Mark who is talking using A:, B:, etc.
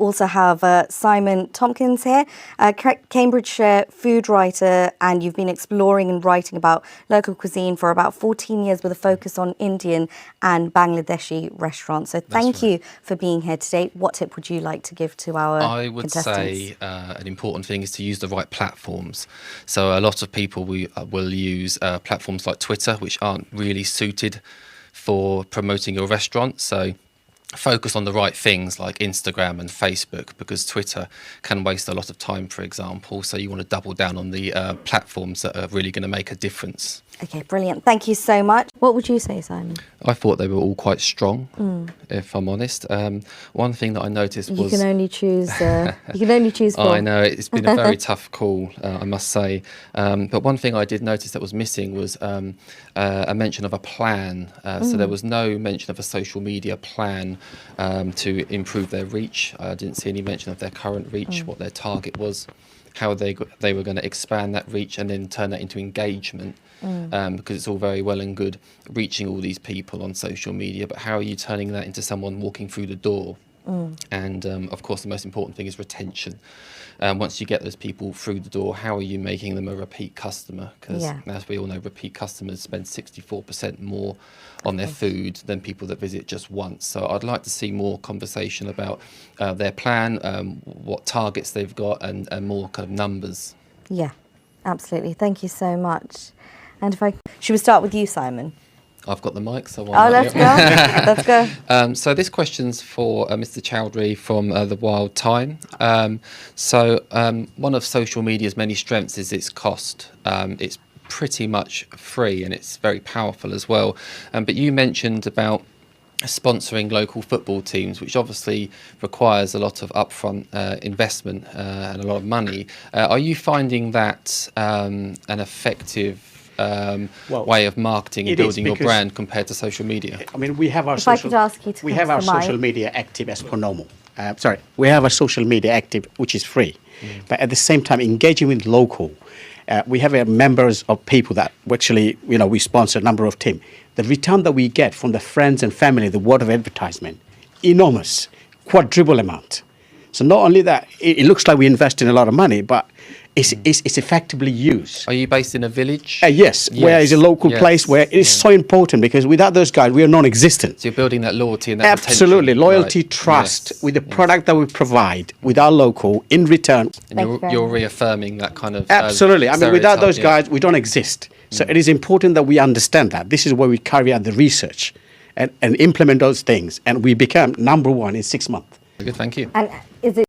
A: also have Simon Tompkins here, Cambridgeshire food writer, and you've been exploring and writing about local cuisine for about 14 years with a focus on Indian and Bangladeshi restaurants. So thank you for being here today. What tip would you like to give to our
B: I would
A: contestants?
B: say an important thing is to use the right platforms. So a lot of people will use platforms like Twitter, which aren't really suited for promoting your restaurant. So focus on the right things like Instagram and Facebook, because Twitter can waste a lot of time, for example. So you want to double down on the platforms that are really going to make a difference.
A: Okay, brilliant. Thank you so much. What would you say, Simon?
B: I thought they were all quite strong, if I'm honest. One thing that I noticed was...
A: You can only choose, four.
B: I know, it's been a very tough call, I must say. But one thing I did notice that was missing was a mention of a plan. So there was no mention of a social media plan to improve their reach. I didn't see any mention of their current reach, what their target was, how they were going to expand that reach and then turn that into engagement. Because it's all very well and good reaching all these people on social media, but how are you turning that into someone walking through the door? And of course, the most important thing is retention. Once you get those people through the door, how are you making them a repeat customer? Because as we all know, repeat customers spend 64% more on their food than people that visit just once. So I'd like to see more conversation about their plan, what targets they've got, and more kind of numbers.
A: Yeah, absolutely. Thank you so much. And should we start with you, Simon?
B: I've got the mic, so
A: let's go. Let's go.
B: So this question's for Mr. Chowdhury from The Wild Time. One of social media's many strengths is its cost. It's pretty much free and it's very powerful as well. But you mentioned about sponsoring local football teams, which obviously requires a lot of upfront investment and a lot of money. Are you finding that an effective way of marketing and building your brand compared to social media?
C: I mean, we have our
A: social
C: media active as per normal. We have our social media active, which is free. But at the same time, engaging with local, we have members of people that actually, we sponsor a number of teams. The return that we get from the friends and family, the word of advertisement, enormous, quadruple amount. So not only that, it looks like we invest in a lot of money, but it's effectively used.
B: Are you based in a village?
C: Yes, where is a local place where it is so important, because without those guys, we are non-existent.
B: So you're building that loyalty and that
C: absolutely
B: retention.
C: Loyalty, trust with the product that we provide with our local in return.
B: And you're reaffirming that kind of
C: absolutely. I mean, without those guys, we don't exist. So it is important that we understand that. This is where we carry out the research and implement those things, and we become #1 in 6 months.
B: Good, thank you.
A: And is it